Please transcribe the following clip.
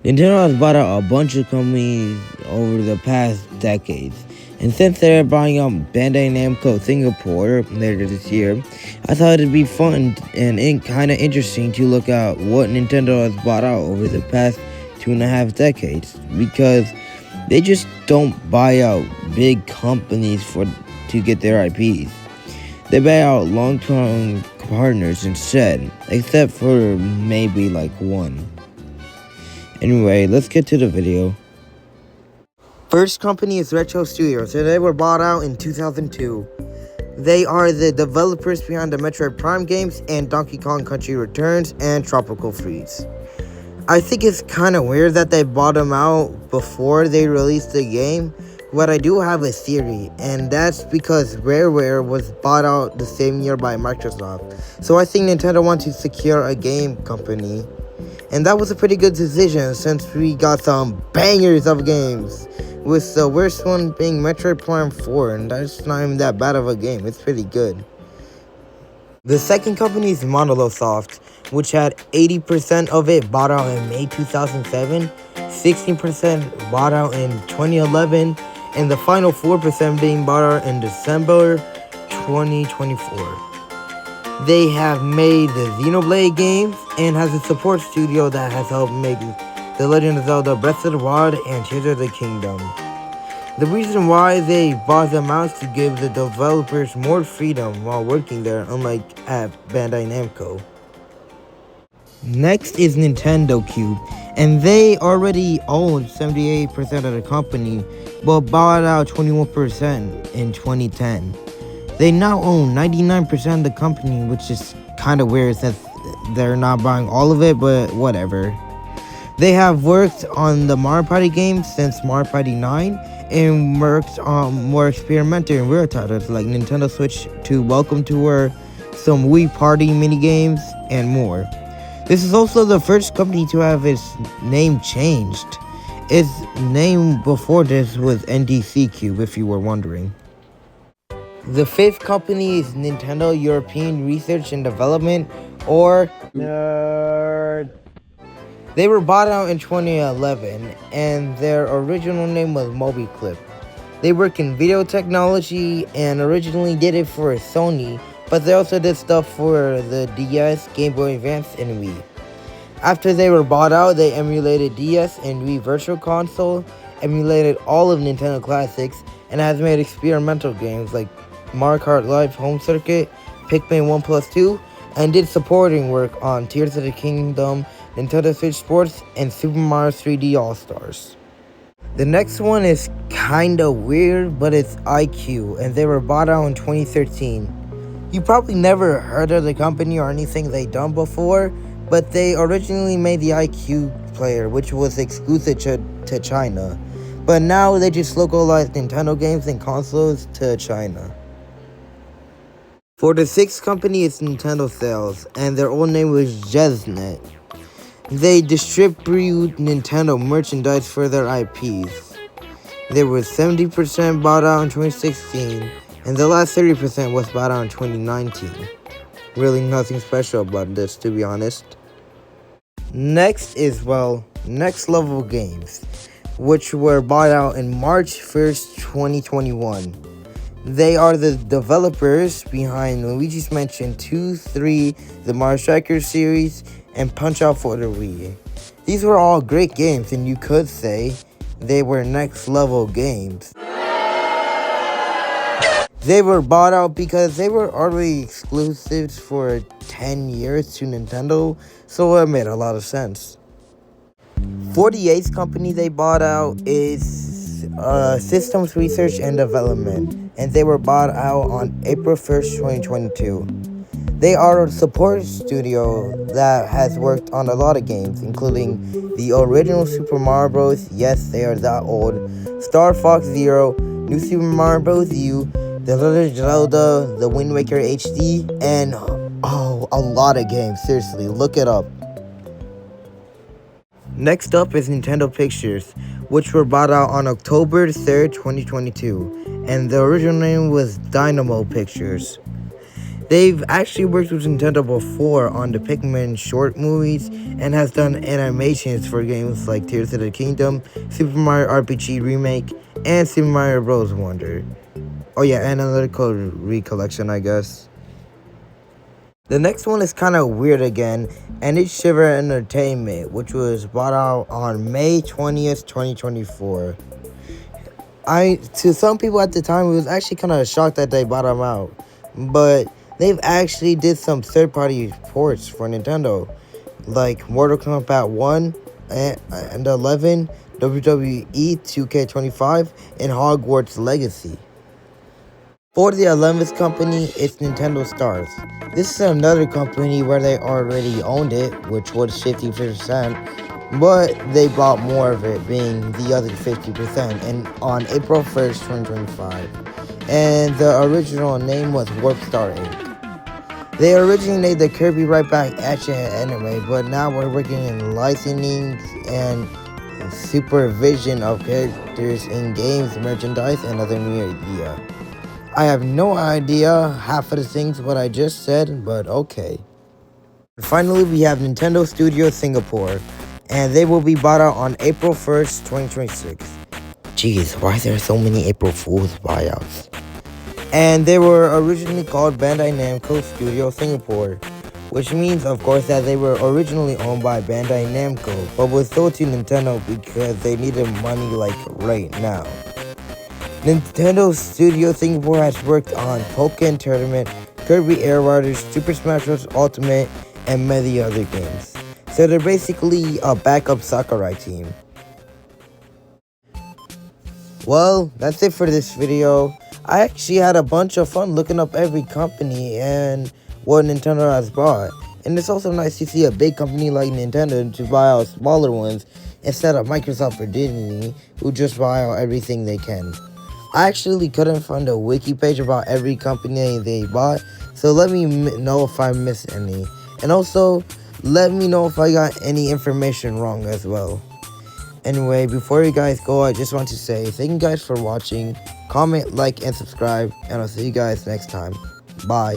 Nintendo has bought out a bunch of companies over the past decades. And since they're buying out Bandai Namco Singapore later this year, I thought it'd be fun and kind of interesting to look at what Nintendo has bought out over the past 2.5 decades, because they just don't buy out big companies to get their IPs. They buy out long-term partners instead, except for maybe like one. Anyway, let's get to the video. First company is Retro Studios, and they were bought out in 2002. They are the developers behind the Metroid Prime games and Donkey Kong Country Returns and Tropical Freeze. I think it's kind of weird that they bought them out before they released the game, but I do have a theory, and that's because Rareware was bought out the same year by Microsoft. So I think Nintendo wants to secure a game company. And that was a pretty good decision since we got some bangers of games, with the worst one being Metroid Prime 4, and that's not even that bad of a game. It's pretty good. The second company is Monolith Soft, which had 80% of it bought out in May 2007, 16% bought out in 2011, and the final 4% being bought out in December 2024. They have made the Xenoblade games and has a support studio that has helped make The Legend of Zelda Breath of the Wild and Tears of the Kingdom. The reason why they bought them out is to give the developers more freedom while working there, unlike at Bandai Namco. Next is Nintendo Cube, and they already owned 78% of the company, but bought out 21% in 2010. They now own 99% of the company, which is kind of weird since they're not buying all of it, but whatever. They have worked on the Mario Party games since Mario Party 9 and worked on more experimental and weird titles like Nintendo Switch 2 Welcome Tour, some Wii Party minigames, and more. This is also the first company to have its name changed. Its name before this was NDC Cube, if you were wondering. The fifth company is Nintendo European Research and Development, or NERD. They were bought out in 2011, and their original name was MobiClip. They work in video technology and originally did it for Sony, but they also did stuff for the DS, Game Boy Advance, and Wii. After they were bought out, they emulated DS and Wii Virtual Console, emulated all of Nintendo classics, and has made experimental games like Mario Kart Live Home Circuit, Pikmin 1+2, and did supporting work on Tears of the Kingdom, Nintendo Switch Sports, and Super Mario 3D All-Stars. The next one is kinda weird, but it's iQue, and they were bought out in 2013. You probably never heard of the company or anything they done before, but they originally made the iQue player, which was exclusive to China. But now they just localized Nintendo games and consoles to China. For the sixth company, it's Nintendo Sales, and their old name was JezNet. They distribute Nintendo merchandise for their IPs. They were 70% bought out in 2016, and the last 30% was bought out in 2019. Really nothing special about this, to be honest. Next is, Next Level Games, which were bought out in March 1st, 2021. They are the developers behind Luigi's Mansion 2, 3, the Mario Strikers series, and Punch-Out for the Wii. These were all great games, and you could say they were next level games. They were bought out because they were already exclusives for 10 years to Nintendo, so it made a lot of sense. 48th company they bought out is Systems Research and Development, and they were bought out on April 1st, 2022. They are a support studio that has worked on a lot of games, including the original Super Mario Bros. Yes, they are that old. Star Fox Zero, New Super Mario Bros. U, The Legend of Zelda, The Wind Waker HD, and a lot of games. Seriously, look it up. Next up is Nintendo Pictures, which were bought out on October 3rd, 2022, and the original name was Dynamo Pictures. They've actually worked with Nintendo before on the Pikmin short movies and has done animations for games like Tears of the Kingdom, Super Mario RPG Remake, and Super Mario Bros. Wonder. Oh yeah, Analytical Recollection, I guess. The next one is kind of weird again, and it's Shiver Entertainment, which was bought out on May 20th, 2024. To some people at the time, it was actually kind of shocked that they bought them out, but they've actually did some third-party ports for Nintendo, like Mortal Kombat 1 and 11, WWE 2K25, and Hogwarts Legacy. For the 11th company, it's Nintendo Stars. This is another company where they already owned it, which was 50%, but they bought more of it, being the other 50%, and on April 1st, 2025. And the original name was Warp Star Inc. They originally made the Kirby Right Back action anime, but now we're working in licensing and supervision of characters in games, merchandise, and other media. I have no idea half of the things what I just said, but okay. Finally, we have Nintendo Studios Singapore, and they will be bought out on April 1st, 2026. Jeez, why are there so many April Fool's buyouts? And they were originally called Bandai Namco Studio Singapore, which means, of course, that they were originally owned by Bandai Namco, but was sold to Nintendo because they needed money like right now. Nintendo Studio Singapore has worked on Pokken Tournament, Kirby Air Riders, Super Smash Bros. Ultimate, and many other games. So they're basically a backup Sakurai team. Well, that's it for this video. I actually had a bunch of fun looking up every company and what Nintendo has bought. And it's also nice to see a big company like Nintendo to buy out smaller ones instead of Microsoft or Disney, who just buy out everything they can. I actually couldn't find a wiki page about every company they bought, so let me know if I missed any. And also, let me know if I got any information wrong as well. Anyway, before you guys go, I just want to say thank you guys for watching. Comment, like, and subscribe, and I'll see you guys next time. Bye.